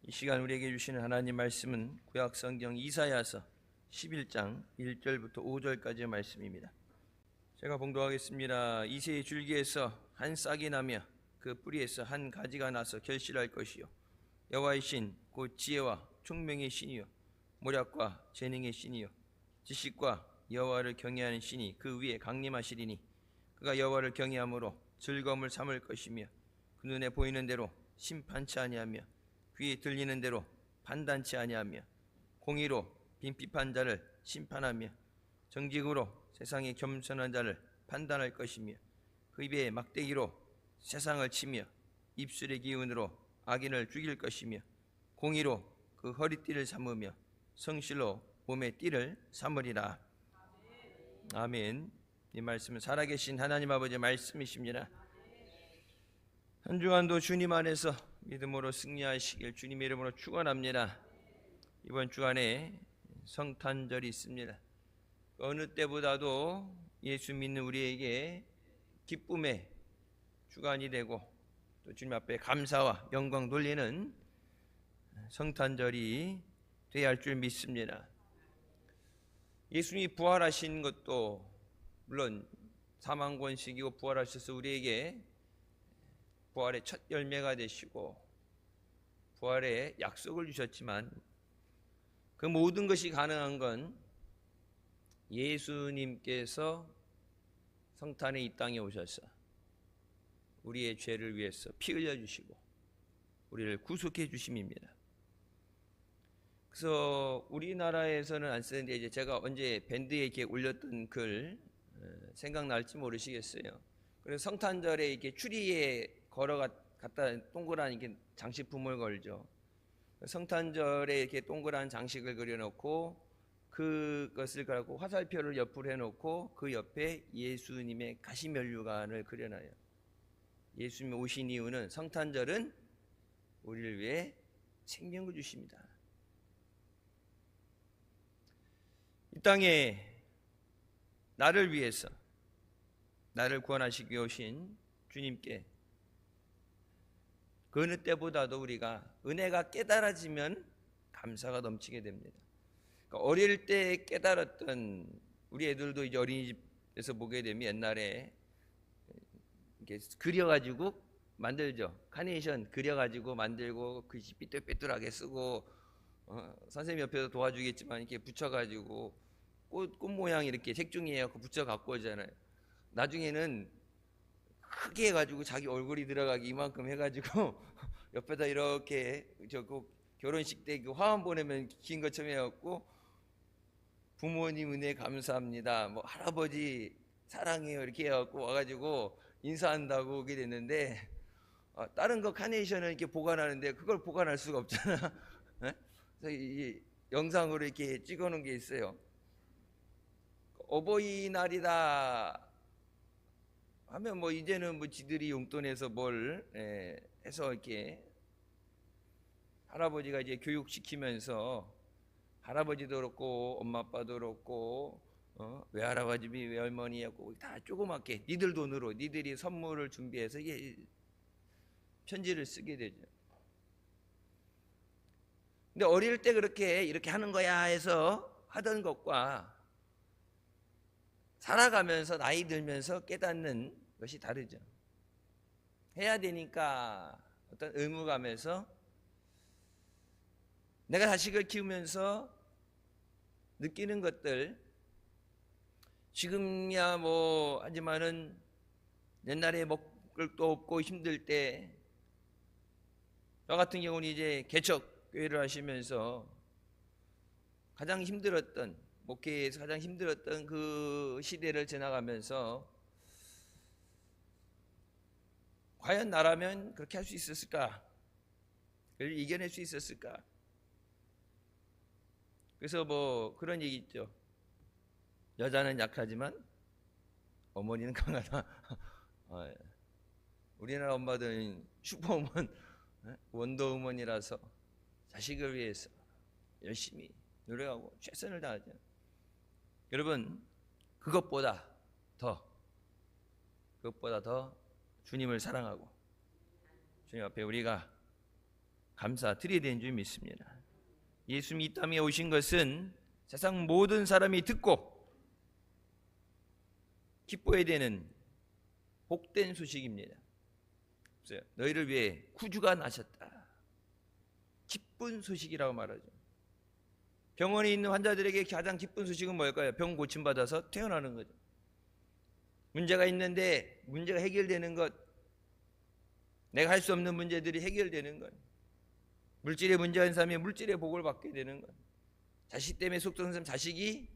이 시간 우리에게 주시는 하나님 말씀은 구약성경 이사야서 11장 1절부터 5절까지의 말씀입니다. 제가 봉독하겠습니다. 이새의 줄기에서 한 싹이 나며 그 뿌리에서 한 가지가 나서 결실할 것이요 여호와의 신 곧 지혜와 총명의 신이요 모략과 재능의 신이요 지식과 여호와를 경외하는 신이 그 위에 강림하시리니 그가 여호와를 경외함으로 즐거움을 삼을 것이며 그 눈에 보이는 대로 심판치 아니하며 귀에 들리는 대로 판단치 아니하며 공의로 빈핍한 자를 심판하며 정직으로 세상의 겸손한 자를 판단할 것이며 그 입에 막대기로 세상을 치며 입술의 기운으로 악인을 죽일 것이며 공의로 그 허리띠를 삼으며 성실로 몸의 띠를 삼으리라. 아멘. 이 말씀은 살아계신 하나님 아버지의 말씀이십니다. 한 주간도 주님 안에서 믿음으로 승리하시길 주님의 이름으로 축원합니다. 이번 주간에 성탄절이 있습니다. 어느 때보다도 예수 믿는 우리에게 기쁨의 주간이 되고 또 주님 앞에 감사와 영광 돌리는 성탄절이 되어야 할 줄 믿습니다. 예수님이 부활하신 것도 물론 사망 권식이고 부활하셔서 우리에게 부활의 첫 열매가 되시고 부활의 약속을 주셨지만 그 모든 것이 가능한 건 예수님께서 성탄에 이 땅에 오셔서 우리의 죄를 위해서 피 흘려주시고 우리를 구속해 주심입니다. 그래서 우리나라에서는 안 쓰는데 이제 제가 언제 밴드에 이렇게 올렸던 글 생각날지 모르시겠어요. 그래서 성탄절에 이렇게 추리에 갖다 동그란 이렇게 장식품을 걸죠. 성탄절에 이렇게 동그란 장식을 그려놓고 그것을 갖고 화살표를 옆으로 해놓고 그 옆에 예수님의 가시면류관을 그려놔요. 예수님이 오신 이유는 성탄절은 우리를 위해 생명을 주십니다. 이 땅에 나를 위해서 나를 구원하시기 위해 오신 주님께 그 어느 때보다도 우리가 은혜가 깨달아지면 감사가 넘치게 됩니다. 그러니까 어릴 때 깨달았던 우리 애들도 이제 어린이집에서 보게 되면 옛날에 이렇게 그려가지고 만들죠. 카네이션 그려가지고 만들고 글씨 삐뚤삐뚤하게 쓰고 선생님 옆에서 도와주겠지만 이렇게 붙여가지고 꽃 모양 이렇게 색종이해갖고 붙여 갖고 오잖아요. 나중에는 크게 해가지고 자기 얼굴이 들어가기 이만큼 해가지고 옆에다 이렇게 결혼식 때 화환 보내면 긴 것처럼 해갖고 부모님 은혜 감사합니다. 뭐 할아버지 사랑해요 이렇게 해갖고 와가지고 인사한다고 오게 됐는데 다른 거 카네이션은 이렇게 보관하는데 그걸 보관할 수가 없잖아. 그래서 이 영상으로 이렇게 찍어놓은 게 있어요. 어버이날이다 하면 뭐 이제는 뭐 지들이 용돈에서 뭘 해서 이렇게 할아버지가 이제 교육시키면서 할아버지도 그렇고 엄마 아빠도 그렇고 외할아버지 외할머니하고 다 조그맣게 니들 돈으로 니들이 선물을 준비해서 이게 편지를 쓰게 되죠. 근데 어릴 때 이렇게 하는 거야 해서 하던 것과 살아가면서 나이 들면서 깨닫는 것이 다르죠. 해야 되니까 어떤 의무감에서 내가 자식을 키우면서 느끼는 것들 지금이야 뭐 하지만은 옛날에 먹을 것도 없고 힘들 때 저 같은 경우는 이제 개척교회를 하시면서 가장 힘들었던 목회에서 가장 힘들었던 그 시대를 지나가면서 과연 나라면 그렇게 할 수 있었을까? 그걸 이겨낼 수 있었을까? 그래서 뭐 그런 얘기 있죠. 여자는 약하지만 어머니는 강하다. 우리나라 엄마들은 슈퍼우먼, 원더우먼이라서 자식을 위해서 열심히 노력하고 최선을 다하죠. 여러분 그것보다 더 주님을 사랑하고 주님 앞에 우리가 감사드려야 되는 줄 믿습니다. 예수님이 이 땅에 오신 것은 세상 모든 사람이 듣고 기뻐해야 되는 복된 소식입니다. 너희를 위해 구주가 나셨다. 기쁜 소식이라고 말하죠. 병원에 있는 환자들에게 가장 기쁜 소식은 뭘까요? 병 고침받아서 퇴원하는 거죠. 문제가 있는데 문제가 해결되는 것, 내가 할 수 없는 문제들이 해결되는 것, 물질에 문제가 있는 사람이 물질의 복을 받게 되는 것, 자식 때문에 속상한 자식이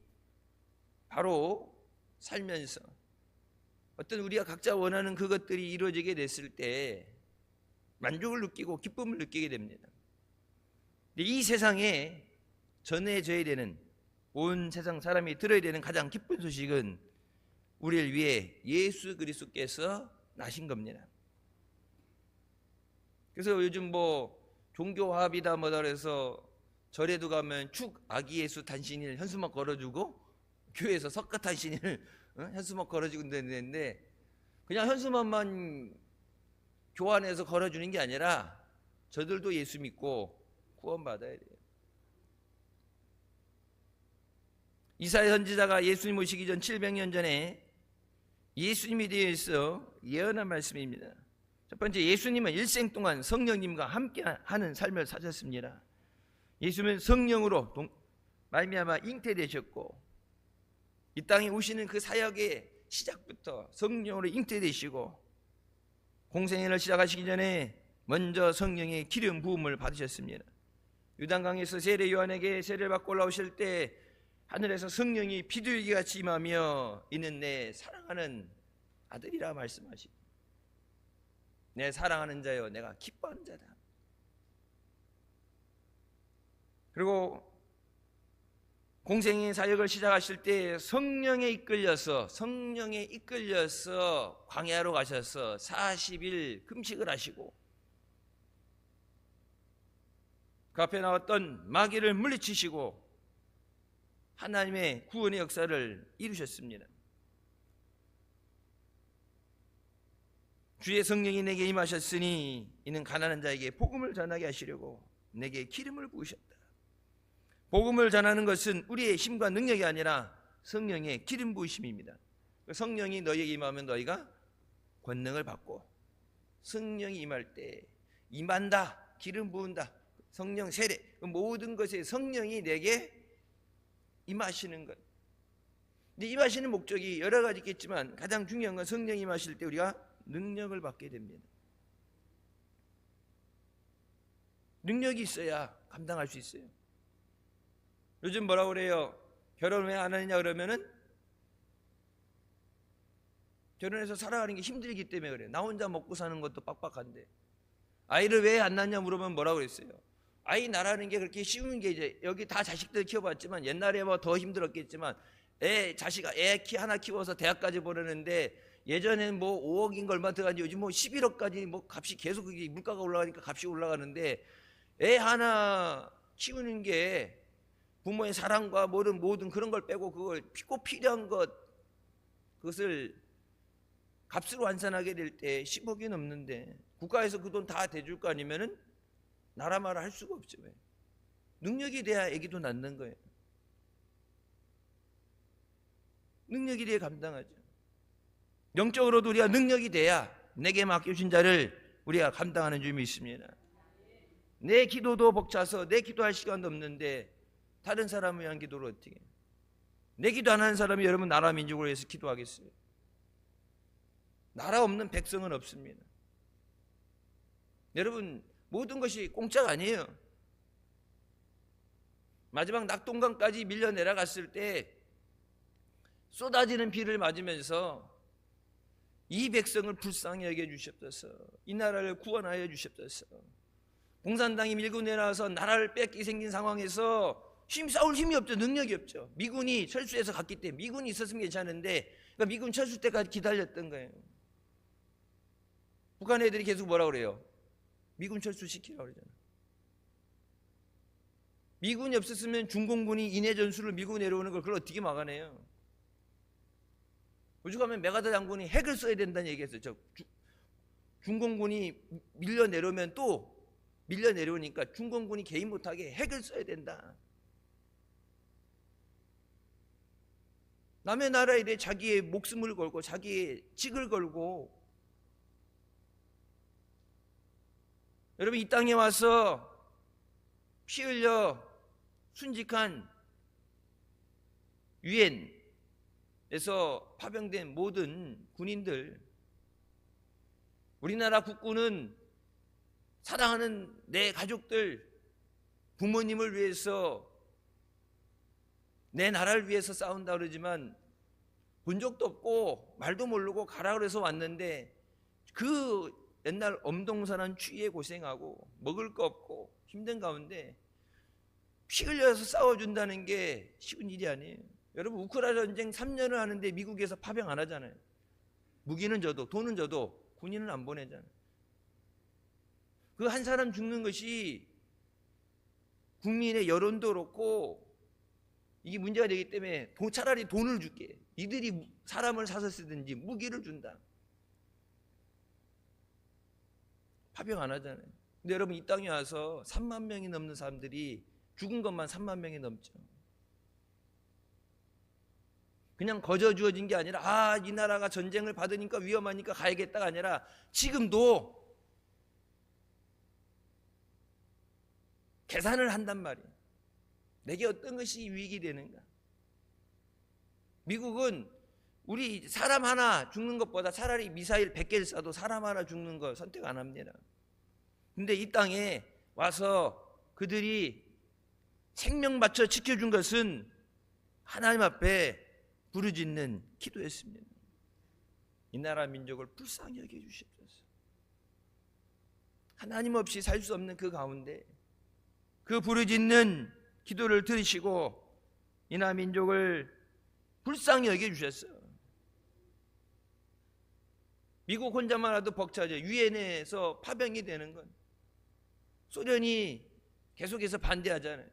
바로 살면서 어떤 우리가 각자 원하는 그것들이 이루어지게 됐을 때 만족을 느끼고 기쁨을 느끼게 됩니다. 이 세상에 전해져야 되는, 온 세상 사람이 들어야 되는 가장 기쁜 소식은 우리를 위해 예수 그리스도께서 나신 겁니다. 그래서 요즘 종교화합이다 뭐다 그래서 절에도 가면 축 아기 예수 탄신일 현수막 걸어주고 교회에서 석가 탄신일 현수막 걸어주고 있는데, 그냥 현수막만 교환해서 걸어주는 게 아니라 저들도 예수 믿고 구원받아야 돼요. 이사야 선지자가 예수님 오시기 전 700년 전에 예수님에 대해서 예언한 말씀입니다. 첫 번째, 예수님은 일생 동안 성령님과 함께하는 삶을 사셨습니다. 예수님은 성령으로 말미암아 잉태되셨고, 이 땅에 오시는 그 사역의 시작부터 성령으로 잉태되시고, 공생애를 시작하시기 전에 먼저 성령의 기름 부음을 받으셨습니다. 요단강에서 세례 요한에게 세례를 받고 올라오실 때 하늘에서 성령이 비둘기같이 임하며 이는 내 사랑하는 아들이라 말씀하시고, 내 사랑하는 자여 내가 기뻐하는 자다. 그리고 공생의 사역을 시작하실 때 성령에 이끌려서 광야로 가셔서 40일 금식을 하시고 그 앞에 나왔던 마귀를 물리치시고 하나님의 구원의 역사를 이루셨습니다. 주의 성령이 내게 임하셨으니 이는 가난한 자에게 복음을 전하게 하시려고 내게 기름을 부으셨다. 복음을 전하는 것은 우리의 힘과 능력이 아니라 성령의 기름 부으심입니다. 성령이 너희에게 임하면 너희가 권능을 받고, 성령이 임할 때 임한다, 기름 부은다, 성령 세례, 모든 것에 성령이 내게 임하시는 것. 근데 임하시는 목적이 여러 가지 있겠지만 가장 중요한 건 성령이 임하실 때 우리가 능력을 받게 됩니다. 능력이 있어야 감당할 수 있어요. 요즘 뭐라고 그래요? 결혼 왜 안 하느냐 그러면은 결혼해서 살아가는 게 힘들기 때문에 그래요. 나 혼자 먹고 사는 것도 빡빡한데. 아이를 왜 안 낳냐 물으면 뭐라고 그랬어요? 아이 낳으라는 게 그렇게 쉬운 게, 이제 여기 다 자식들 키워봤지만 옛날에 더 힘들었겠지만 애 하나 키워서 대학까지 보내는데 예전에는 5억인가 얼마 들어가는지 요즘 11억까지 값이 계속, 물가가 올라가니까 값이 올라가는데 애 하나 키우는 게 부모의 사랑과 모든 그런 걸 빼고 그걸 꼭 필요한 그것을 값으로 환산하게 될 때 10억이 넘는데 국가에서 그 돈 다 대줄 거 아니면은 나라 말을 할 수가 없죠. 왜? 능력이 돼야 애기도 낳는 거예요. 능력이 돼야 감당하죠. 영적으로도 우리가 능력이 돼야 내게 맡겨주신 자를 우리가 감당하는 줄 믿습니다. 내 기도도 벅차서 내 기도할 시간도 없는데 다른 사람을 위한 기도를 어떻게 해요? 내 기도 안 하는 사람이 여러분 나라 민족을 위해서 기도하겠어요? 나라 없는 백성은 없습니다. 여러분 모든 것이 공짜가 아니에요. 마지막 낙동강까지 밀려 내려갔을 때 쏟아지는 비를 맞으면서 이 백성을 불쌍히 여겨주시옵소서, 이 나라를 구원하여 주시옵소서. 공산당이 밀고 내려와서 나라를 뺏기 생긴 상황에서 싸울 힘이 없죠. 능력이 없죠. 미군이 철수해서 갔기 때문에, 미군이 있었으면 괜찮은데 그러니까 미군 철수 때까지 기다렸던 거예요. 북한 애들이 계속 뭐라고 그래요? 미군 철수시키라고 그러잖아요. 미군이 없었으면 중공군이 인해 전술을 밀고 내려오는 걸 그걸 어떻게 막아내요? 오죽하면 메가더 장군이 핵을 써야 된다는 얘기했어요. 중공군이 밀려 내려오면 또 밀려 내려오니까 중공군이 개입 못하게 핵을 써야 된다. 남의 나라에 대해 자기의 목숨을 걸고 자기의 직을 걸고, 여러분 이 땅에 와서 피 흘려 순직한 유엔에서 파병된 모든 군인들, 우리나라 국군은 사랑하는 내 가족들, 부모님을 위해서, 내 나라를 위해서 싸운다 그러지만 본 적도 없고 말도 모르고 가라 그래서 왔는데 그 옛날 엄동산한 추위에 고생하고 먹을 거 없고 힘든 가운데 피 흘려서 싸워준다는 게 쉬운 일이 아니에요. 여러분 우크라이나 전쟁 3년을 하는데 미국에서 파병 안 하잖아요. 무기는 줘도 돈은 줘도 군인은 안 보내잖아요. 그 한 사람 죽는 것이 국민의 여론도 그렇고 이게 문제가 되기 때문에 차라리 돈을 줄게, 이들이 사람을 사서 쓰든지 무기를 준다. 파병 안 하잖아요. 근데 여러분 이 땅에 와서 3만 명이 넘는 사람들이 죽은 것만 3만 명이 넘죠. 그냥 거저 주어진 게 아니라 이 나라가 전쟁을 받으니까 위험하니까 가야겠다가 아니라 지금도 계산을 한단 말이에요. 내게 어떤 것이 유익이 되는가. 미국은 우리 사람 하나 죽는 것보다 차라리 미사일 100개를 쏴도 사람 하나 죽는 거 선택 안 합니다. 근데 이 땅에 와서 그들이 생명 바쳐 지켜준 것은 하나님 앞에 부르짖는 기도였습니다. 이 나라 민족을 불쌍히 여겨주시옵소서. 하나님 없이 살 수 없는 그 가운데 그 부르짖는 기도를 들으시고 이 나라 민족을 불쌍히 여겨주셨어요. 미국 혼자만 해도 벅차죠. 유엔에서 파병이 되는 건 소련이 계속해서 반대하잖아요.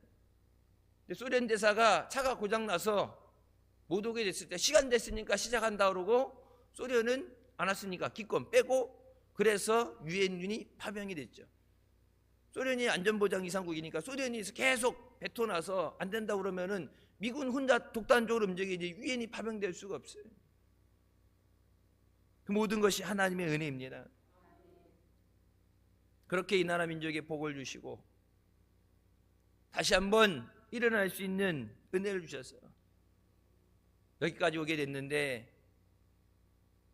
근데 소련 대사가 차가 고장나서 못 오게 됐을 때 시간 됐으니까 시작한다 그러고 소련은 안 왔으니까 기권 빼고, 그래서 유엔군이 파병이 됐죠. 소련이 안전보장 이상국이니까 소련이 계속 뱉어놔서 안 된다 그러면은 미군 혼자 독단적으로 움직이지 유엔이 파병될 수가 없어요. 그 모든 것이 하나님의 은혜입니다. 그렇게 이 나라 민족에 복을 주시고 다시 한번 일어날 수 있는 은혜를 주셨어요. 여기까지 오게 됐는데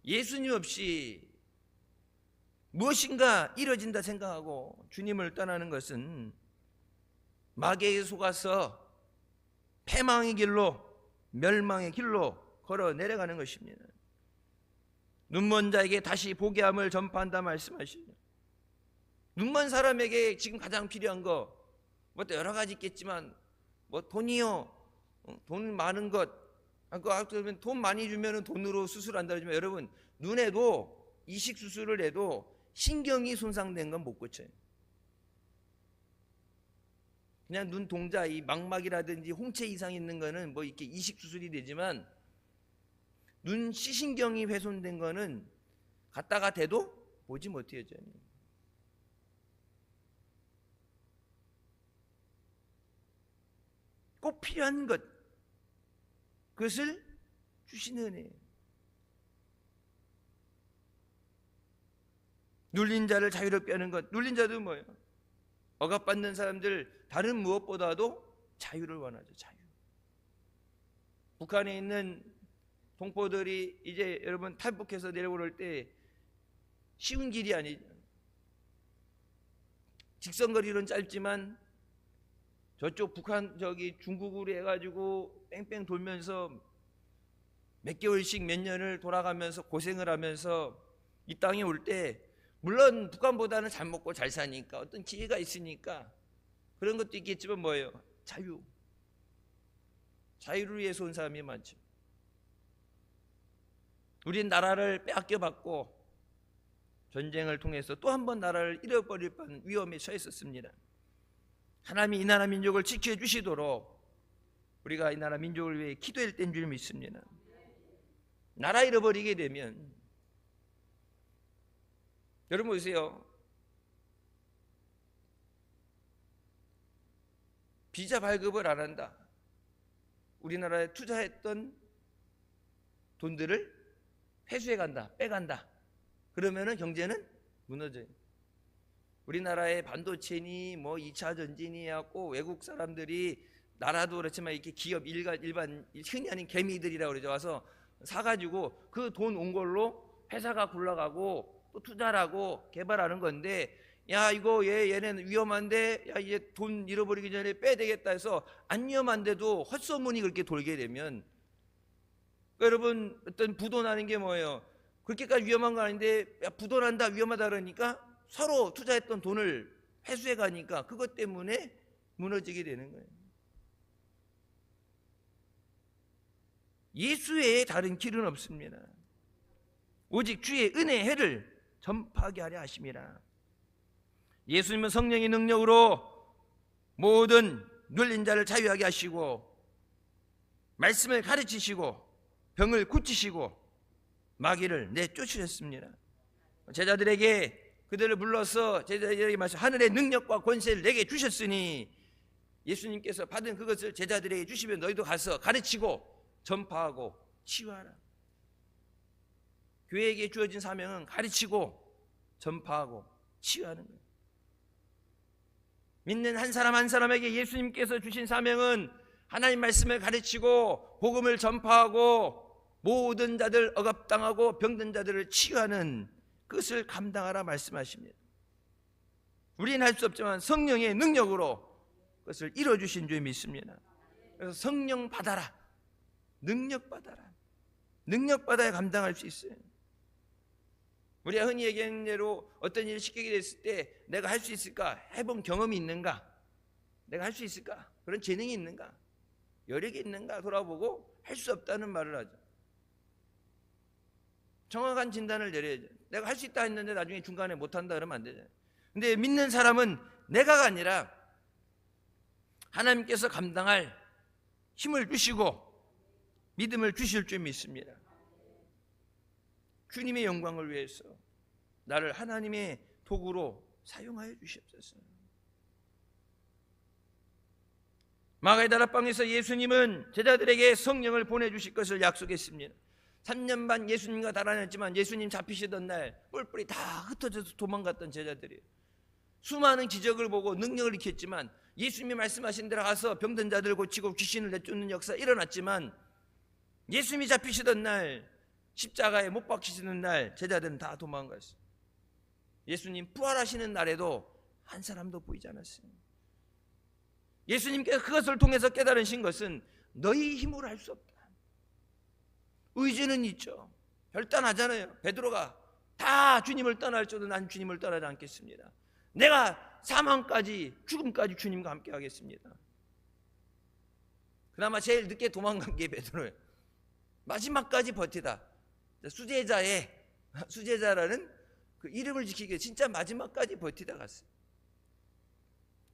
예수님 없이 무엇인가 이뤄진다 생각하고 주님을 떠나는 것은 마귀에게 속아서 패망의 길로, 멸망의 길로 걸어 내려가는 것입니다. 눈먼 자에게 다시 보게 함을 전파한다 말씀하시죠. 눈먼 사람에게 지금 가장 필요한 거 뭐 여러 가지 있겠지만 뭐 돈이요, 돈 많은 것, 그러면 돈 많이 주면 돈으로 수술한다 그러지만 여러분 눈에도 이식 수술을 해도 신경이 손상된 건 못 고쳐요. 그냥 눈 동자, 이 망막이라든지 홍채 이상 있는 거는 뭐 이렇게 이식 수술이 되지만 눈 시신경이 훼손된 거는 갖다가 대도 보지 못해요. 꼭 필요한 것, 그것을 주시는 은혜예요. 눌린 자를 자유롭게 하는 것. 눌린 자도 뭐예요? 억압받는 사람들 다른 무엇보다도 자유를 원하죠. 자유. 북한에 있는 동포들이 이제 여러분 탈북해서 내려올 때 쉬운 길이 아니죠. 직선거리로는 짧지만 저쪽 북한 중국으로 해가지고 뺑뺑 돌면서 몇 개월씩 몇 년을 돌아가면서 고생을 하면서 이 땅에 올 때 물론 북한보다는 잘 먹고 잘 사니까 어떤 기회가 있으니까 그런 것도 있겠지만 뭐예요? 자유. 자유를 위해서 온 사람이 많죠. 우린 나라를 빼앗겨 받고 전쟁을 통해서 또 한 번 나라를 잃어버릴 뻔한 위험에 처했었습니다. 하나님이 이 나라 민족을 지켜주시도록 우리가 이 나라 민족을 위해 기도할 때인 줄 믿습니다. 나라 잃어버리게 되면 여러분 보세요. 비자 발급을 안 한다. 우리나라에 투자했던 돈들을 회수해 간다, 빼간다. 그러면은 경제는 무너져요. 우리나라의 반도체니 뭐 2차 전진이 해갖고 외국 사람들이 나라도 그렇지만 이렇게 기업 일반 흔히 아닌 개미들이라고 그러죠. 와서 사가지고 그 돈 온 걸로 회사가 굴러가고 또 투자를 하고 개발하는 건데, 야 이거 얘네는 위험한데, 야 이제 돈 잃어버리기 전에 빼야 되겠다 해서 안 위험한데도 헛소문이 그렇게 돌게 되면, 그러니까 여러분 어떤 부도나는 게 뭐예요? 그렇게까지 위험한 거 아닌데 야 부도난다 위험하다 그러니까 서로 투자했던 돈을 회수해 가니까 그것 때문에 무너지게 되는 거예요. 예수 외에 다른 길은 없습니다. 오직 주의 은혜의 해를 전파하게 하려 하심이라. 예수님은 성령의 능력으로 모든 눌린 자를 자유하게 하시고 말씀을 가르치시고 병을 고치시고 마귀를 내쫓으셨습니다. 제자들에게 그들을 불러서 제자들에게 말씀, 하늘의 능력과 권세를 내게 주셨으니 예수님께서 받은 그것을 제자들에게 주시면 너희도 가서 가르치고 전파하고 치유하라. 교회에게 주어진 사명은 가르치고 전파하고 치유하는 거예요. 믿는 한 사람 한 사람에게 예수님께서 주신 사명은 하나님 말씀을 가르치고 복음을 전파하고 모든 자들 억압당하고 병든 자들을 치유하는 그것을 감당하라 말씀하십니다. 우리는 할 수 없지만 성령의 능력으로 그것을 이뤄주신 줄 믿습니다. 그래서 성령 받아라, 능력 받아라. 능력 받아야 감당할 수 있어요. 우리가 흔히 얘기하는 대로 어떤 일을 시키게 됐을 때 내가 할 수 있을까? 해본 경험이 있는가? 내가 할 수 있을까? 그런 재능이 있는가? 여력이 있는가? 돌아보고 할 수 없다는 말을 하죠. 정확한 진단을 내려야죠. 내가 할 수 있다 했는데 나중에 중간에 못한다 그러면 안 되잖아요. 근데 믿는 사람은 내가가 아니라 하나님께서 감당할 힘을 주시고 믿음을 주실 줄 믿습니다. 주님의 영광을 위해서 나를 하나님의 도구로 사용하여 주시옵소서. 마가다락방에서 예수님은 제자들에게 성령을 보내주실 것을 약속했습니다. 3년 반 예수님과 달아냈지만 예수님 잡히시던 날 뿔뿔이 다 흩어져서 도망갔던 제자들이에요. 수많은 기적을 보고 능력을 익혔지만 예수님이 말씀하신 대로 가서 병든 자들 고치고 귀신을 내쫓는 역사 일어났지만 예수님이 잡히시던 날, 십자가에 못 박히시는 날 제자들은 다 도망갔어요. 예수님 부활하시는 날에도 한 사람도 보이지 않았어요. 예수님께서 그것을 통해서 깨달으신 것은 너희 힘으로 할 수 없다. 의지는 있죠. 결단하잖아요. 베드로가 다 주님을 떠날지어도 난 주님을 떠나지 않겠습니다. 내가 사망까지 죽음까지 주님과 함께 하겠습니다. 그나마 제일 늦게 도망간 게 베드로예요. 마지막까지 버티다. 수제자라는 그 이름을 지키기 위해 진짜 마지막까지 버티다 갔어요.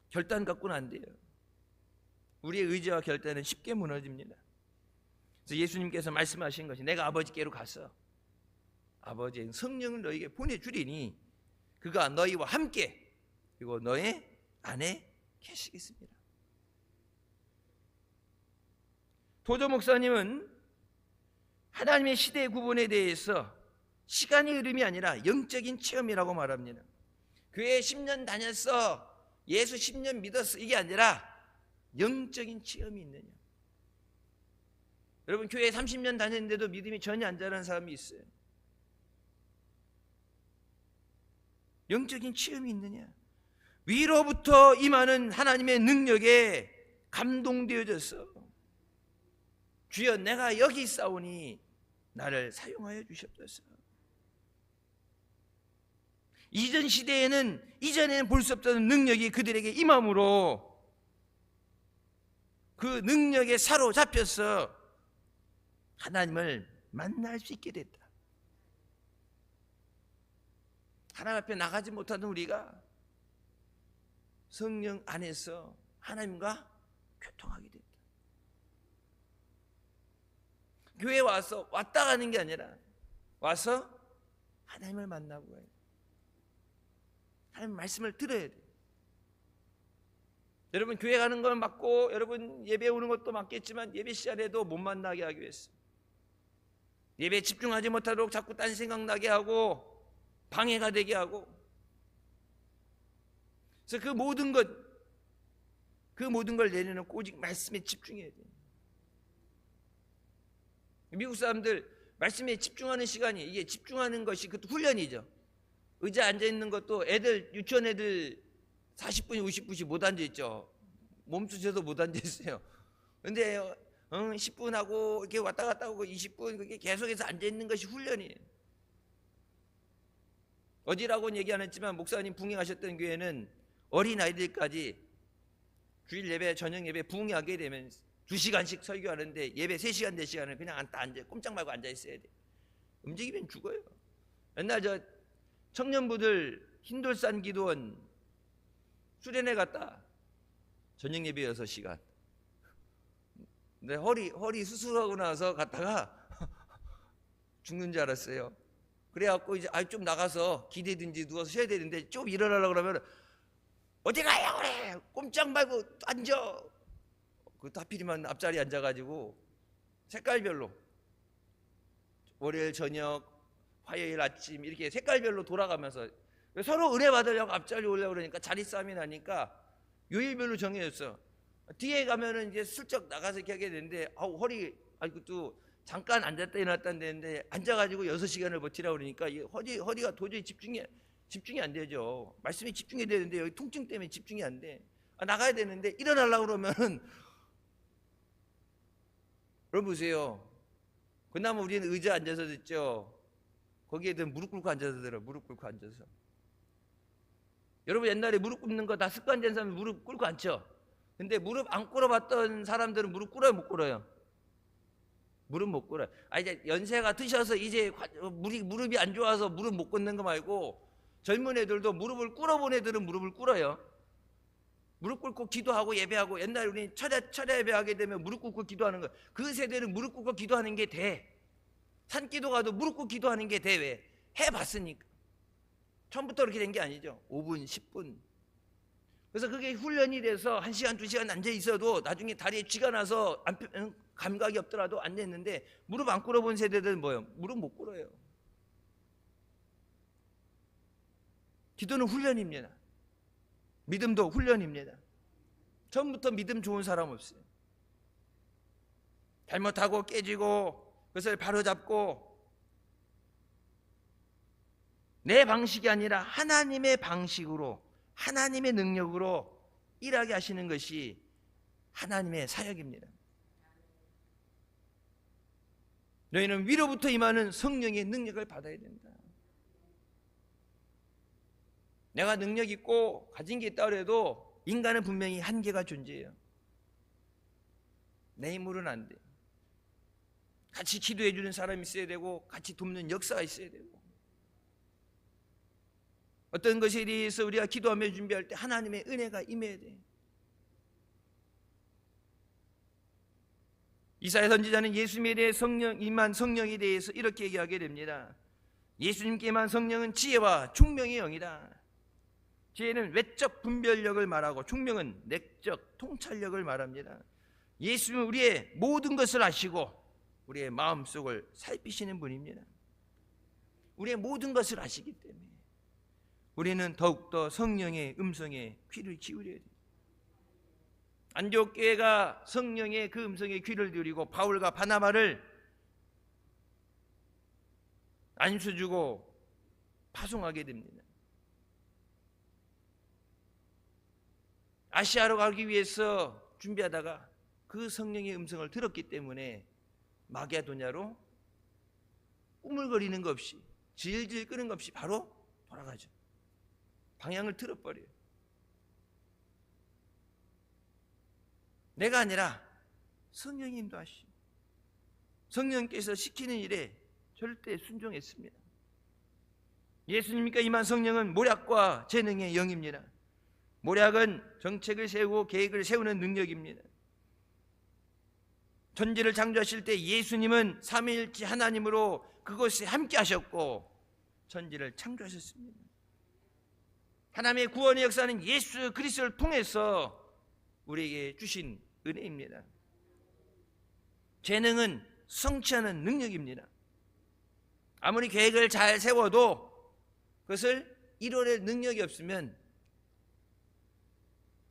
결단 갖고는 안 돼요. 우리의 의지와 결단은 쉽게 무너집니다. 그래서 예수님께서 말씀하신 것이 내가 아버지께로 가서 아버지의 성령을 너에게 보내주리니 그가 너희와 함께 그리고 너의 안에 계시겠습니다. 도저 목사님은 하나님의 시대 구분에 대해서 시간의 흐름이 아니라 영적인 체험이라고 말합니다. 교회 10년 다녔어, 예수 10년 믿었어, 이게 아니라 영적인 체험이 있느냐. 여러분 교회 30년 다녔는데도 믿음이 전혀 안 자라는 사람이 있어요. 영적인 체험이 있느냐. 위로부터 임하는 하나님의 능력에 감동되어져서 주여 내가 여기 있사오니 나를 사용하여 주시옵소서. 이전 시대에는 이전에는 볼 수 없던 능력이 그들에게 임함으로 그 능력에 사로잡혀서 하나님을 만날 수 있게 됐다. 하나님 앞에 나가지 못하던 우리가 성령 안에서 하나님과 교통하게 됐다. 교회에 와서 왔다 가는 게 아니라 와서 하나님을 만나고 가야 돼. 하나님 말씀을 들어야 돼. 여러분 교회 가는 건 맞고 여러분 예배 오는 것도 맞겠지만 예배 시간에도 못 만나게 하기 위해서 예배에 집중하지 못하도록 자꾸 딴 생각나게 하고 방해가 되게 하고, 그래서 그 모든 걸 내려놓고 오직 말씀에 집중해야 돼요. 미국 사람들 말씀에 집중하는 시간이, 이게 집중하는 것이 그것도 훈련이죠. 의자에 앉아있는 것도 애들, 유치원 애들 40분, 50분씩 못 앉아있죠. 몸수저도 못 앉아있어요. 근데 10분 하고 이렇게 왔다 갔다 하고 20분 그게 계속해서 앉아있는 것이 훈련이에요. 어디라고는 얘기 안 했지만 목사님 부흥하셨던 교회는 어린아이들까지 주일 예배, 저녁 예배 부흥하게 되면 2시간씩 설교하는데 예배 3시간, 4시간을 그냥 앉아, 꼼짝 말고 앉아있어야 돼. 움직이면 죽어요. 옛날 저 청년부들 흰돌산 기도원 수련회 갔다 저녁 예배 6시간. 근데 허리 수술하고 나서 갔다가 죽는 줄 알았어요. 그래갖고 이제 좀 나가서 기대든지 누워서 쉬어야 되는데 좀 일어나려고 그러면 어디 가요 그래, 꼼짝 말고 앉아. 그 하필이면 앞자리에 앉아가지고 색깔별로 월요일 저녁, 화요일 아침 이렇게 색깔별로 돌아가면서 서로 은혜 받으려고 앞자리 오려고 그러니까 자리 싸움이 나니까 요일별로 정해졌어. 뒤에 가면은 이제 슬쩍 나가서 이렇게 하게 되는데 허리, 그것도 잠깐 앉았다 일어났다 되는데 앉아가지고 6시간을 버티라고 그러니까 허리가 도저히 집중이 안 되죠. 말씀에 집중해야 되는데 여기 통증 때문에 집중이 안 돼. 나가야 되는데 일어나려고 그러면은 여러분 보세요. 그나마 우리는 의자 앉아서 듣죠. 거기에는 무릎 꿇고 앉아서 들어. 무릎 꿇고 앉아서. 여러분 옛날에 무릎 꿇는 거 다 습관된 사람은 무릎 꿇고 앉죠. 근데 무릎 안 꿇어봤던 사람들은 무릎 꿇어요, 못 꿇어요? 무릎 못 꿇어요. 이제 연세가 드셔서 이제 무릎이 안 좋아서 무릎 못 꿇는 거 말고 젊은 애들도 무릎을 꿇어본 애들은 무릎을 꿇어요. 무릎 꿇고 기도하고 예배하고, 옛날에 우리 철야 예배하게 되면 무릎 꿇고 기도하는 거, 그 세대는 무릎 꿇고 기도하는 게 돼. 산기도 가도 무릎 꿇고 기도하는 게 돼. 왜? 해봤으니까. 처음부터 그렇게 된 게 아니죠. 5분, 10분. 그래서 그게 훈련이 돼서 1시간, 2시간 앉아 있어도 나중에 다리에 쥐가 나서 감각이 없더라도 앉아있는데, 무릎 안 꿇어본 세대들은 뭐예요? 무릎 못 꿇어요. 기도는 훈련입니다. 믿음도 훈련입니다. 처음부터 믿음 좋은 사람 없어요. 잘못하고 깨지고 그것을 바로잡고, 내 방식이 아니라 하나님의 방식으로, 하나님의 능력으로 일하게 하시는 것이 하나님의 사역입니다. 너희는 위로부터 임하는 성령의 능력을 받아야 된다. 내가 능력 있고 가진 게 있다 그래도 인간은 분명히 한계가 존재해요. 내 힘으로는 안 돼. 같이 기도해 주는 사람이 있어야 되고, 같이 돕는 역사가 있어야 되고, 어떤 것에 대해서 우리가 기도하며 준비할 때 하나님의 은혜가 임해야 돼. 이사야 선지자는 예수님에 대해 임한 성령에 대해서 이렇게 얘기하게 됩니다. 예수님께 임한 성령은 지혜와 총명의 영이다. 지혜는 외적 분별력을 말하고 총명은 내적 통찰력을 말합니다. 예수님은 우리의 모든 것을 아시고 우리의 마음속을 살피시는 분입니다. 우리의 모든 것을 아시기 때문에 우리는 더욱더 성령의 음성에 귀를 기울여야 돼요. 안디옥 교회가 성령의 그 음성에 귀를 기울이고 바울과 바나바를 안수주고 파송하게 됩니다. 아시아로 가기 위해서 준비하다가 그 성령의 음성을 들었기 때문에 마게도냐로 꾸물거리는 것 없이, 질질 끄는 것 없이 바로 돌아가죠. 방향을 틀어버려요. 내가 아니라 성령이 인도하시고 성령께서 시키는 일에 절대 순종했습니다. 예수님께 임한 성령은 모략과 재능의 영입니다. 모략은 정책을 세우고 계획을 세우는 능력입니다. 천지를 창조하실 때 예수님은 삼위일체 하나님으로 그것에 함께 하셨고 천지를 창조하셨습니다. 하나님의 구원의 역사는 예수 그리스도를 통해서 우리에게 주신 은혜입니다. 재능은 성취하는 능력입니다. 아무리 계획을 잘 세워도 그것을 이뤄낼 능력이 없으면,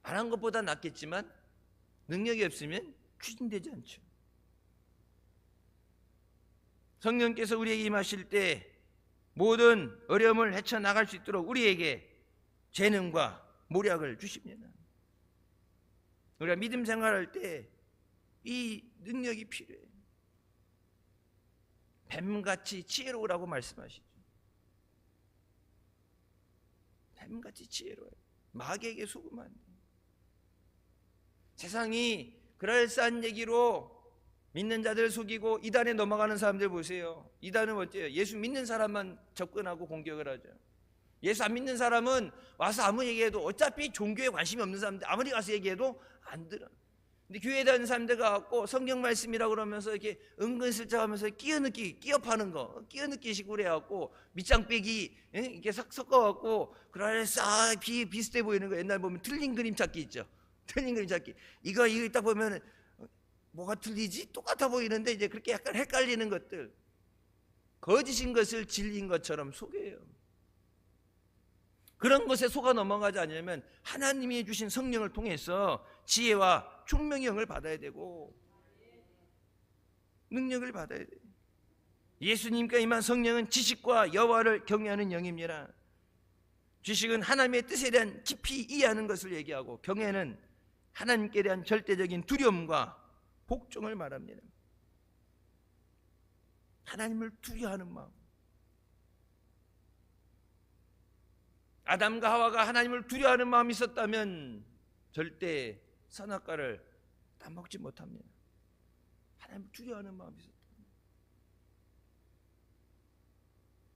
안 한 것보다 낫겠지만 능력이 없으면 추진되지 않죠. 성령께서 우리에게 임하실 때 모든 어려움을 헤쳐나갈 수 있도록 우리에게 재능과 모략을 주십니다. 우리가 믿음 생활할 때 이 능력이 필요해요. 뱀같이 지혜로우라고 말씀하시죠. 뱀같이 지혜로워요. 마귀에게 속으면 안 돼요. 세상이 그럴싸한 얘기로 믿는 자들을 속이고 이단에 넘어가는 사람들 보세요. 이단은 어때요? 예수 믿는 사람만 접근하고 공격을 하죠. 예수 안 믿는 사람은 와서 아무 얘기해도 어차피 종교에 관심이 없는 사람들 아무리 가서 얘기해도 안 들어. 근데 교회에 다니는 사람들 가갖고 성경 말씀이라고 그러면서 이렇게 은근슬쩍 하면서 끼어 파는 거, 끼어 느끼시고 그래갖고 밑장 빼기 이렇게 섞어갖고 그럴싸 비슷해 보이는 거. 옛날 보면 틀린 그림 찾기 있죠. 틀린 그림 찾기. 이거 딱 보면 뭐가 틀리지? 똑같아 보이는데 이제 그렇게 약간 헷갈리는 것들, 거짓인 것을 진리인 것처럼 속여요. 그런 것에 속아 넘어가지 않으려면 하나님이 주신 성령을 통해서 지혜와 총명의 영을 받아야 되고 능력을 받아야 돼요. 예수님과 임한 성령은 지식과 여호와를 경외하는 영입니다. 지식은 하나님의 뜻에 대한 깊이 이해하는 것을 얘기하고, 경외는 하나님께 대한 절대적인 두려움과 복종을 말합니다. 하나님을 두려워하는 마음. 아담과 하와가 하나님을 두려워하는 마음이 있었다면 절대 선악과를 따먹지 못합니다. 하나님을 두려워하는 마음이 있었다.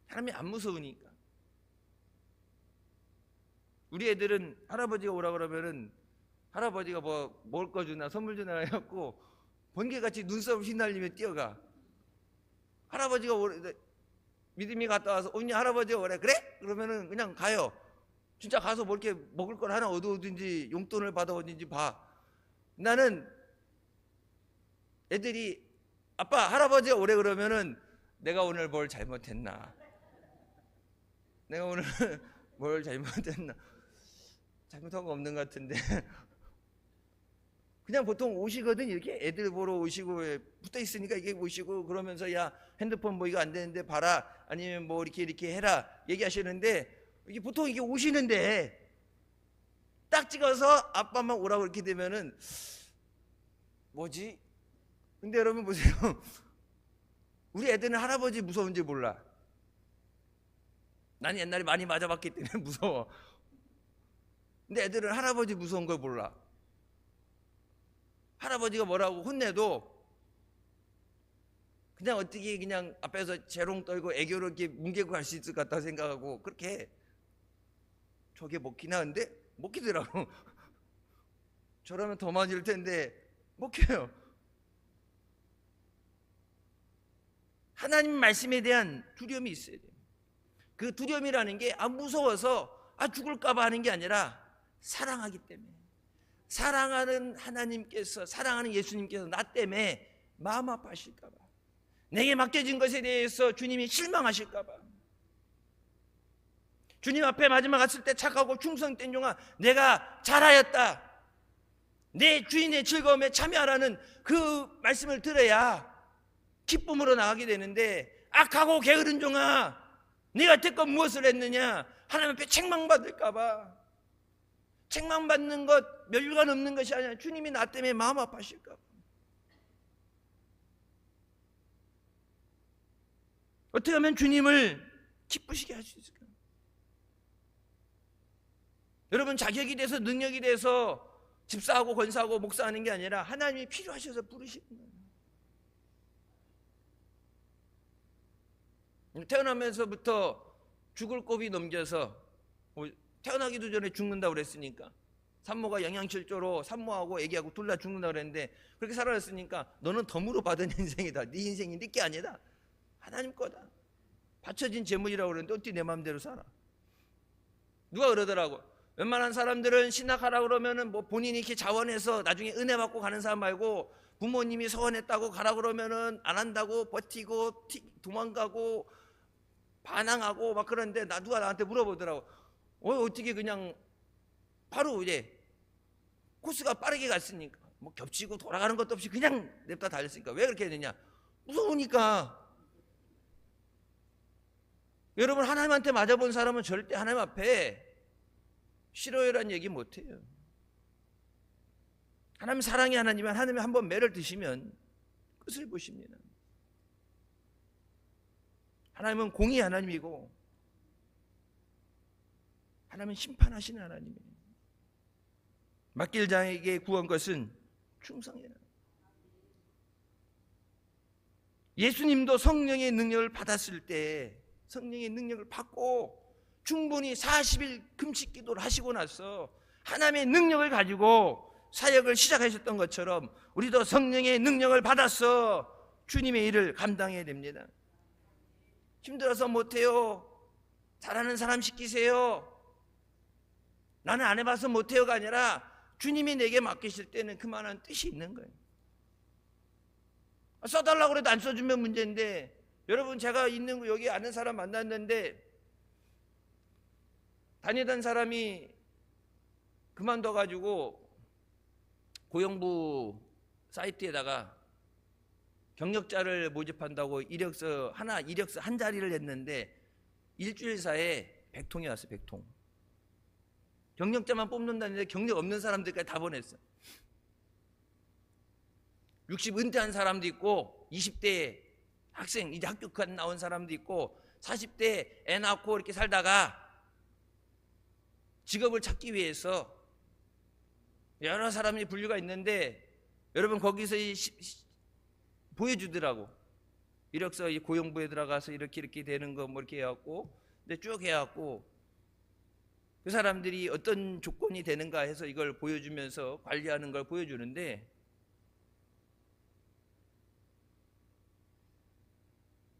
하나님이 안 무서우니까. 우리 애들은 할아버지가 오라 그러면은 할아버지가 뭐 먹을 거 주나 선물 주나 해갖고 번개같이 눈썹을 휘날리며 뛰어가. 할아버지가 믿음이 갔다 와서 언니 할아버지가 오래 그래? 그러면은 그냥 가요. 진짜 가서 뭐 이렇게 먹을 걸 하나 얻어오든지 용돈을 받아오든지 봐. 나는 애들이 아빠 할아버지가 오래 그러면은 내가 오늘 뭘 잘못했나? 내가 오늘 뭘 잘못했나? 잘못한 거 없는 것 같은데. 그냥 보통 오시거든. 이렇게 애들 보러 오시고 붙어 있으니까 이게 오시고 그러면서 야 핸드폰 뭐 이거 안 되는데 봐라, 아니면 뭐 이렇게 해라 얘기하시는데, 이게 보통 이게 오시는데 딱 찍어서 아빠만 오라고 이렇게 되면은 뭐지? 근데 여러분 보세요. 우리 애들은 할아버지 무서운지 몰라. 난 옛날에 많이 맞아봤기 때문에 무서워. 근데 애들은 할아버지 무서운 걸 몰라. 할아버지가 뭐라고 혼내도 그냥 어떻게 그냥 앞에서 재롱 떨고 애교로 이렇게 뭉개고 갈 수 있을 것 같다 생각하고 그렇게 해. 저게 먹긴 하는데 먹히더라고. 저러면 더 맞을 텐데 먹혀요. 하나님 말씀에 대한 두려움이 있어야 돼요. 그 두려움이라는 게 무서워서 죽을까 봐 하는 게 아니라 사랑하기 때문에. 사랑하는 하나님께서, 사랑하는 예수님께서 나 때문에 마음 아파하실까 봐, 내게 맡겨진 것에 대해서 주님이 실망하실까 봐. 주님 앞에 마지막 갔을 때 착하고 충성된 종아 내가 잘하였다, 내 주인의 즐거움에 참여하라는 그 말씀을 들어야 기쁨으로 나가게 되는데, 악하고 게으른 종아 네가 여태껏 무엇을 했느냐, 하나님 앞에 책망받을까 봐. 책망받는 것 멸류관 없는 것이 아니라 주님이 나 때문에 마음 아파하실까 봐. 어떻게 하면 주님을 기쁘시게 할 수 있을까? 여러분, 자격이 돼서 능력이 돼서 집사하고 권사하고 목사하는 게 아니라 하나님이 필요하셔서 부르시는 거예요. 태어나면서부터 죽을 고비 넘겨서 태어나기도 전에 죽는다고 그랬으니까, 산모가 영양실조로 산모하고 애기하고 둘 다 죽는다고 그랬는데 그렇게 살아났으니까 너는 덤으로 받은 인생이다. 네 인생이 네 게 아니다. 하나님 거다. 바쳐진 재물이라고 그랬는데 어떻게 내 마음대로 살아? 누가 그러더라고. 웬만한 사람들은 신학하라 그러면은 뭐 본인이 이렇게 자원해서 나중에 은혜 받고 가는 사람 말고, 부모님이 서원했다고 가라 그러면은 안 한다고 버티고 도망가고 반항하고 막 그러는데, 누가 나한테 물어보더라고. 어떻게 그냥 바로 이제 코스가 빠르게 갔으니까 뭐 겹치고 돌아가는 것도 없이 그냥 냅다 달렸으니까 왜 그렇게 되냐? 무서우니까. 여러분, 하나님한테 맞아본 사람은 절대 하나님 앞에 싫어요라는 얘기 못해요. 하나님 사랑의 하나님은 하나님이 한번 매를 드시면 끝을 보십니다. 하나님은 공의 하나님이고 하나님은 심판하시는 하나님이에요. 맡길 자에게 구한 것은 충성이라. 예수님도 성령의 능력을 받았을 때, 성령의 능력을 받고 충분히 40일 금식 기도를 하시고 나서 하나님의 능력을 가지고 사역을 시작하셨던 것처럼 우리도 성령의 능력을 받아서 주님의 일을 감당해야 됩니다. 힘들어서 못해요, 잘하는 사람 시키세요, 나는 안 해봐서 못해요가 아니라 주님이 내게 맡기실 때는 그만한 뜻이 있는 거예요. 써달라고 그래도 안 써주면 문제인데, 여러분, 제가 있는 거 여기 아는 사람 만났는데 다니던 사람이 그만둬가지고 고용부 사이트에다가 경력자를 모집한다고 이력서 한 자리를 냈는데 일주일 사이에 100통이 왔어요. 100통. 경력자만 뽑는다는데 경력 없는 사람들까지 다 보냈어. 60 은퇴한 사람도 있고, 20대 학생 이제 학교 나온 사람도 있고, 40대 애 낳고 이렇게 살다가 직업을 찾기 위해서 여러 사람이 분류가 있는데, 여러분, 거기서 보여주더라고. 이력서 고용부에 들어가서 이렇게 되는 거 뭐 이렇게 해갖고, 근데 쭉 해갖고 그 사람들이 어떤 조건이 되는가 해서 이걸 보여주면서 관리하는 걸 보여주는데,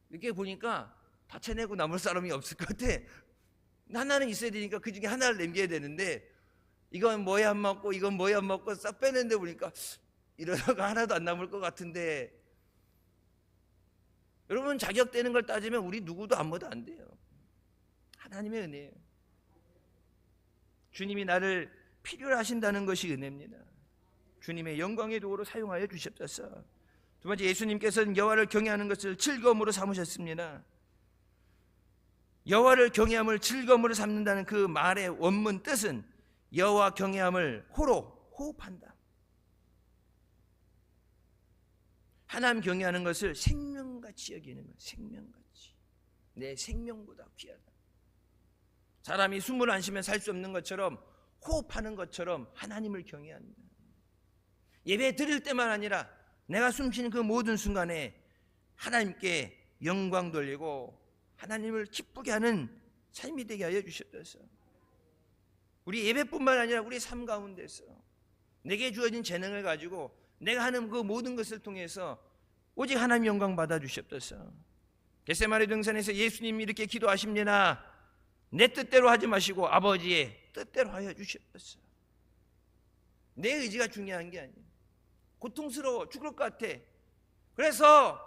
이렇게 보니까 다 채내고 남을 사람이 없을 것 같아. 하나는 있어야 되니까 그 중에 하나를 남겨야 되는데, 이건 뭐에 안 맞고 이건 뭐에 안 맞고 싹 빼는데 보니까 이러다가 하나도 안 남을 것 같은데, 여러분, 자격되는 걸 따지면 우리 누구도 아무도 안 돼요. 하나님의 은혜예요. 주님이 나를 필요로 하신다는 것이 은혜입니다. 주님의 영광의 도구로 사용하여 주셨어요. 두 번째, 예수님께서는 여호와를 경외하는 것을 즐거움으로 삼으셨습니다. 여호와를 경외함을 즐거움으로 삼는다는 그 말의 원문 뜻은 여호와 경외함을 호로 호흡한다. 하나님 경외하는 것을 생명같이 여기는 거예요. 생명같이. 내 생명보다 귀하다. 사람이 숨을 안 쉬면 살 수 없는 것처럼, 호흡하는 것처럼 하나님을 경외한다. 예배 드릴 때만 아니라 내가 숨쉬는 그 모든 순간에 하나님께 영광 돌리고 하나님을 기쁘게 하는 삶이 되게 하여 주셨어요. 우리 예배뿐만 아니라 우리 삶 가운데서 내게 주어진 재능을 가지고 내가 하는 그 모든 것을 통해서 오직 하나님 영광 받아 주셨어요. 겟세마네 등산에서 예수님이 이렇게 기도하십니다. 내 뜻대로 하지 마시고 아버지의 뜻대로 하여 주셨어요. 내 의지가 중요한 게 아니에요. 고통스러워 죽을 것 같아. 그래서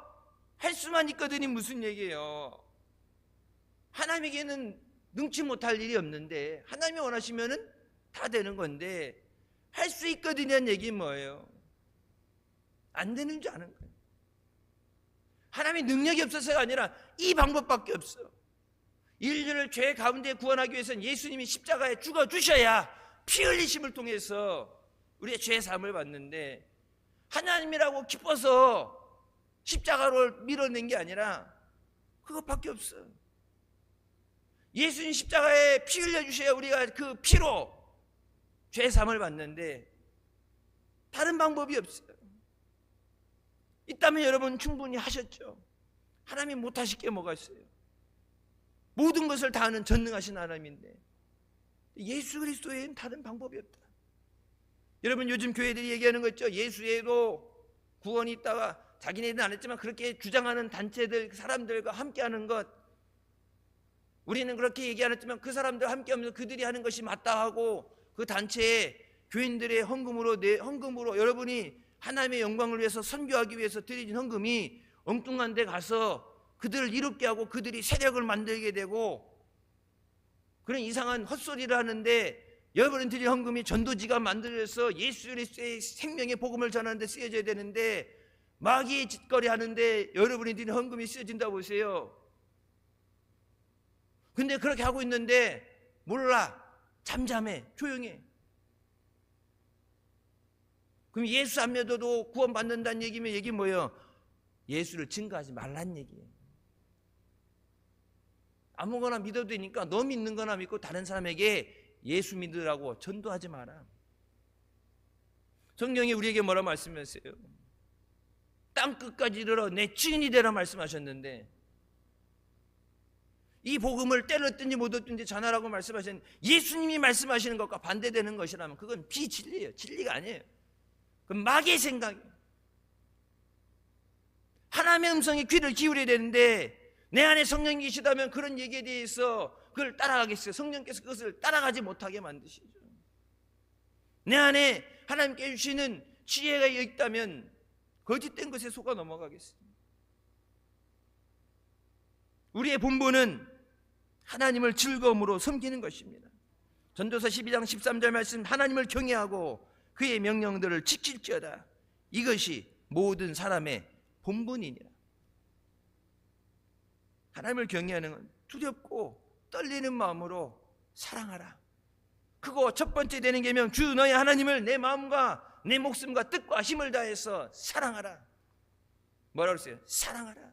할 수만 있거든이 무슨 얘기예요? 하나님에게는 능치 못할 일이 없는데, 하나님이 원하시면은 다 되는 건데, 할 수 있거든이라는 얘기는 뭐예요? 안 되는 줄 아는 거예요. 하나님의 능력이 없어서가 아니라 이 방법밖에 없어. 인류를 죄 가운데 구원하기 위해서는 예수님이 십자가에 죽어주셔야 피 흘리심을 통해서 우리의 죄 사함을 받는데, 하나님이라고 기뻐서 십자가로 밀어낸 게 아니라 그것밖에 없어. 예수님 십자가에 피 흘려주셔야 우리가 그 피로 죄 사함을 받는데, 다른 방법이 없어요. 있다면 여러분 충분히 하셨죠. 하나님이 못하실 게 뭐가 있어요? 모든 것을 다 하는 전능하신 하나님인데, 예수 그리스도 외에는 다른 방법이 없다. 여러분, 요즘 교회들이 얘기하는 거 있죠. 예수 외에도 구원이 있다가 자기네들은 안 했지만 그렇게 주장하는 단체들, 사람들과 함께하는 것, 우리는 그렇게 얘기 안 했지만 그 사람들 함께 하면서 그들이 하는 것이 맞다 하고 그 단체에 교인들의 헌금으로 여러분이 하나님의 영광을 위해서 선교하기 위해서 드려진 헌금이 엉뚱한 데 가서 그들을 이롭게 하고 그들이 세력을 만들게 되고 그런 이상한 헛소리를 하는데, 여러분이 드릴 헌금이 전도지가 만들어서 예수 그리스도의 생명의 복음을 전하는 데 쓰여져야 되는데 마귀의 짓거리 하는데 여러분이 드린 헌금이 쓰여진다고 보세요. 근데 그렇게 하고 있는데 몰라, 잠잠해, 조용해. 그럼 예수 안 믿어도 구원받는다는 얘기면 얘기 뭐예요? 예수를 증거하지 말란 얘기예요. 아무거나 믿어도 되니까 너 믿는 거나 믿고 다른 사람에게 예수 믿으라고 전도하지 마라. 성경이 우리에게 뭐라 말씀하세요? 땅끝까지 이르러 내 증인이 되라 말씀하셨는데, 이 복음을 때렸든지 못 얻든지 전하라고 말씀하셨는데 예수님이 말씀하시는 것과 반대되는 것이라면 그건 비진리예요. 진리가 아니에요. 그건 마귀의 생각이에요. 하나님의 음성에 귀를 기울여야 되는데 내 안에 성령이 계시다면 그런 얘기에 대해서 그걸 따라가겠어요? 성령께서 그것을 따라가지 못하게 만드시죠. 내 안에 하나님께 주시는 지혜가 있다면 거짓된 것에 속아 넘어가겠어요. 우리의 본분은 하나님을 즐거움으로 섬기는 것입니다. 전도서 12장 13절 말씀, 하나님을 경외하고 그의 명령들을 지킬지어다. 이것이 모든 사람의 본분이니라. 하나님을 경외하는 건 두렵고 떨리는 마음으로 사랑하라. 그거 첫 번째 되는 계명, 주 너의 하나님을 내 마음과 내 목숨과 뜻과 힘을 다해서 사랑하라. 뭐라고 했어요? 사랑하라.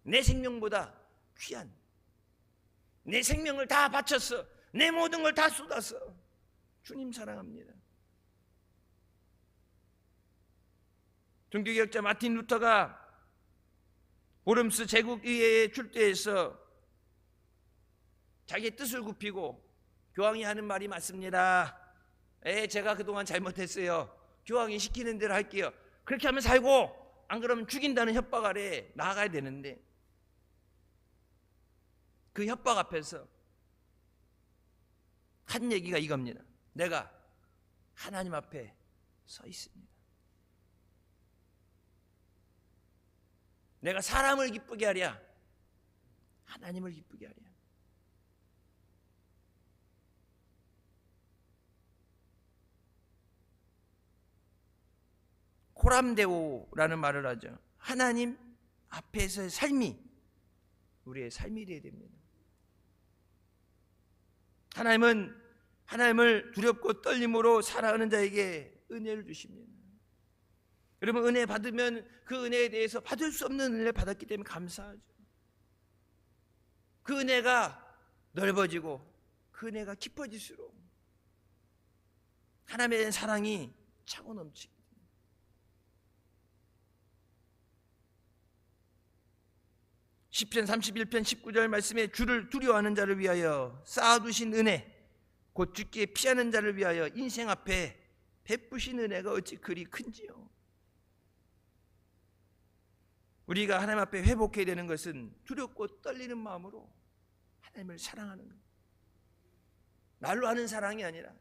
내 생명보다 귀한, 내 생명을 다 바쳤어, 내 모든 걸 다 쏟았어. 주님 사랑합니다. 종교개혁자 마틴 루터가 보름스 제국의회에 출두해서 자기의 뜻을 굽히고, 교황이 하는 말이 맞습니다. 제가 그동안 잘못했어요. 교황이 시키는 대로 할게요. 그렇게 하면 살고, 안 그러면 죽인다는 협박 아래 나아가야 되는데, 그 협박 앞에서 한 얘기가 이겁니다. 내가 하나님 앞에 서 있습니다. 내가 사람을 기쁘게 하랴, 하나님을 기쁘게 하랴. 코람데오라는 말을 하죠. 하나님 앞에서의 삶이 우리의 삶이 되어야 됩니다. 하나님은 하나님을 두렵고 떨림으로 살아가는 자에게 은혜를 주십니다. 여러분, 은혜 받으면 그 은혜에 대해서 받을 수 없는 은혜를 받았기 때문에 감사하죠. 그 은혜가 넓어지고 그 은혜가 깊어질수록 하나님에 대한 사랑이 차고 넘치게 됩니다. 시편 31편 19절 말씀에 주를 두려워하는 자를 위하여 쌓아두신 은혜, 곧 죽기에 피하는 자를 위하여 인생 앞에 베푸신 은혜가 어찌 그리 큰지요. 우리가 하나님 앞에 회복해야 되는 것은 두렵고 떨리는 마음으로 하나님을 사랑하는 것. 말로 하는 사랑이 아니라,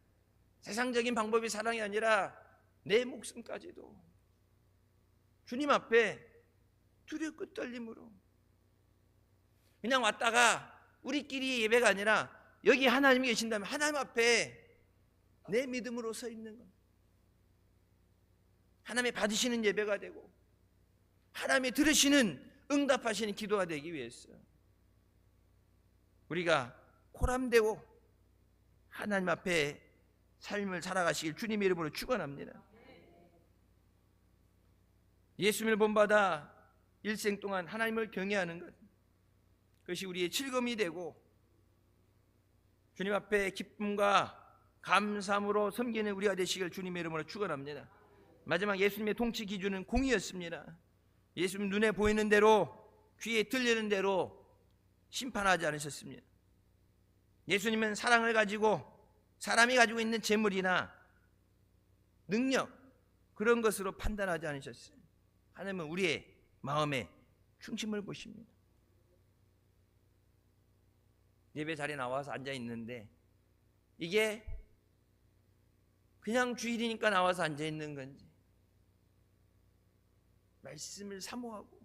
세상적인 방법의 사랑이 아니라 내 목숨까지도 주님 앞에 두렵고 떨림으로 그냥 왔다가 우리끼리 예배가 아니라 여기 하나님이 계신다면 하나님 앞에 내 믿음으로 서 있는 것, 하나님이 받으시는 예배가 되고 하나님이 들으시는 응답하시는 기도가 되기 위해서 우리가 코람되고 하나님 앞에 삶을 살아가시길 주님의 이름으로 축원합니다. 예수님을 본받아 일생 동안 하나님을 경외하는 것, 그것이 우리의 즐거움이 되고 주님 앞에 기쁨과 감사함으로 섬기는 우리가 되시길 주님의 이름으로 축원합니다. 마지막 예수님의 통치 기준은 공의였습니다. 예수님 눈에 보이는 대로, 귀에 들리는 대로 심판하지 않으셨습니다. 예수님은 사랑을 가지고 사람이 가지고 있는 재물이나 능력, 그런 것으로 판단하지 않으셨어요. 하나님은 우리의 마음의 중심을 보십니다. 예배 자리에 나와서 앉아 있는데 이게 그냥 주일이니까 나와서 앉아 있는 건지 말씀을 사모하고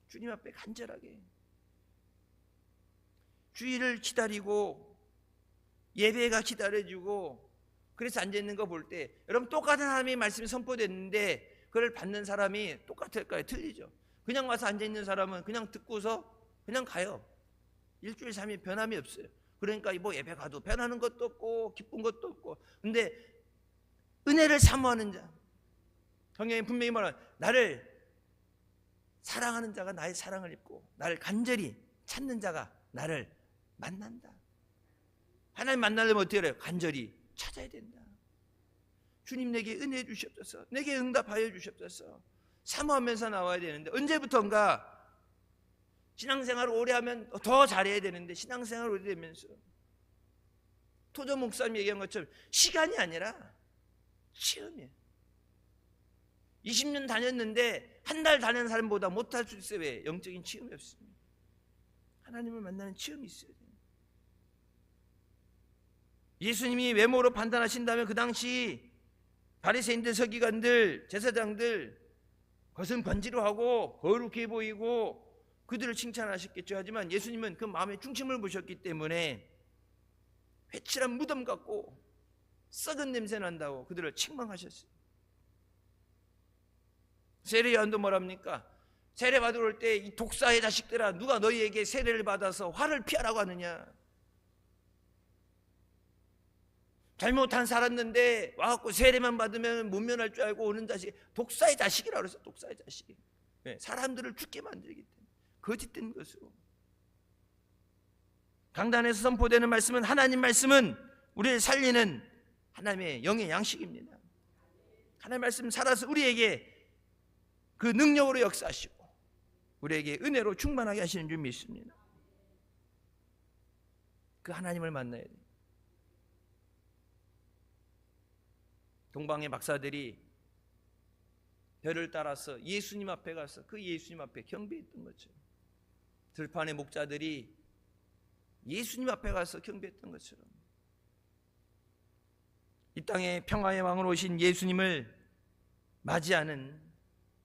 주님 앞에 간절하게 주일을 기다리고 예배가 기다려지고 그래서 앉아 있는 거 볼 때 여러분 똑같은 하나님의 말씀이 선포됐는데 그걸 받는 사람이 똑같을까요? 틀리죠. 그냥 와서 앉아 있는 사람은 그냥 듣고서 그냥 가요. 일주일 3일 변함이 없어요. 그러니까 뭐 예배 가도 변하는 것도 없고 기쁜 것도 없고. 근데 은혜를 사모하는 자, 성경이 분명히 말하는 나를 사랑하는 자가 나의 사랑을 입고 나를 간절히 찾는 자가 나를 만난다. 하나님 만나려면 어떻게 해요? 간절히 찾아야 된다. 주님 내게 은혜 주시옵소서. 내게 응답하여 주시옵소서. 사모하면서 나와야 되는데 언제부턴가 신앙생활을 오래 하면 더 잘해야 되는데 신앙생활을 오래 되면서 토저 목사님 얘기한 것처럼 시간이 아니라 체험이에요. 20년 다녔는데 한 달 다니는 사람보다 못할 수 있어요. 왜? 영적인 체험이 없습니다. 하나님을 만나는 체험이 있어야 돼요. 예수님이 외모로 판단하신다면 그 당시 바리새인들, 서기관들, 제사장들 겉은 번지르하고 거룩해 보이고 그들을 칭찬하셨겠죠. 하지만 예수님은 그 마음에 중심을 보셨기 때문에 회칠한 무덤 같고 썩은 냄새 난다고 그들을 책망하셨어요. 세례요한도 뭐랍니까? 세례 받으러 올 때 이 독사의 자식들아 누가 너희에게 세례를 받아서 화를 피하라고 하느냐. 잘못한 살았는데 와갖고 세례만 받으면 문면할 줄 알고 오는 자식, 독사의 자식이라고 그랬어요. 독사의 자식. 사람들을 죽게 만들기 때문에 거짓된 것으로. 강단에서 선포되는 말씀은 하나님 말씀은 우리를 살리는 하나님의 영의 양식입니다. 하나님 말씀 살아서 우리에게 그 능력으로 역사하시고 우리에게 은혜로 충만하게 하시는 줄 믿습니다. 그 하나님을 만나야 돼요. 동방의 박사들이 별을 따라서 예수님 앞에 가서 그 예수님 앞에 경배했던 것처럼 들판의 목자들이 예수님 앞에 가서 경배했던 것처럼 이 땅에 평화의 왕으로 오신 예수님을 맞이하는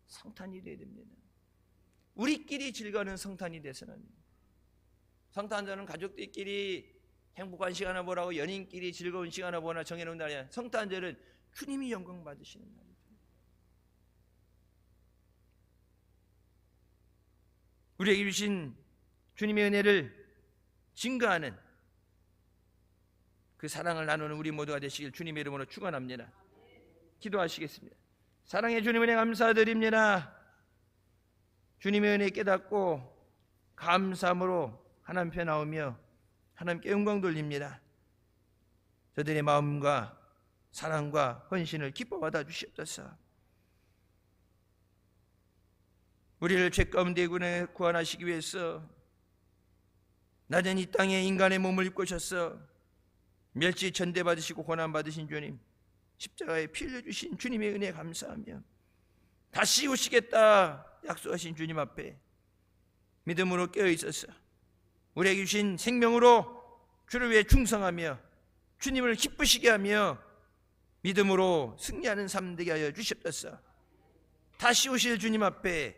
성탄이 되어야 됩니다. 우리끼리 즐거워하는 성탄이 되서는 합니다. 성탄절은 가족들끼리 행복한 시간을 보라고 연인끼리 즐거운 시간을 보나 정해놓은 날이 아니라 성탄절은 주님이 영광 받으시는 날이죠. 우리에게 주신 주님의 은혜를 증거하는 그 사랑을 나누는 우리 모두가 되시길 주님의 이름으로 축원합니다. 기도하시겠습니다. 사랑의 주님 은혜 감사드립니다. 주님의 은혜 깨닫고 감사함으로 하나님 앞에 나오며 하나님께 영광 돌립니다. 저들의 마음과 사랑과 헌신을 기뻐 받아 주시옵소서. 우리를 죄 가운데 구원하시기 위해서 낮은 이 땅에 인간의 몸을 입고 오셔서 멸치 전대 받으시고 고난 받으신 주님, 십자가에 피 흘려 주신 주님의 은혜에 감사하며 다시 오시겠다 약속하신 주님 앞에 믿음으로 깨어 있어서 우리에게 주신 생명으로 주를 위해 충성하며 주님을 기쁘시게 하며 믿음으로 승리하는 삶 되게 하여 주시옵소서. 다시 오실 주님 앞에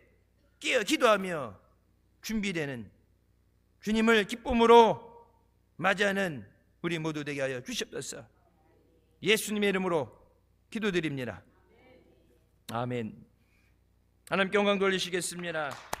깨어 기도하며 준비되는 주님을 기쁨으로 맞이하는 우리 모두 되게 하여 주시옵소서. 예수님의 이름으로 기도드립니다. 아멘. 하나님께 영광 돌리시겠습니다.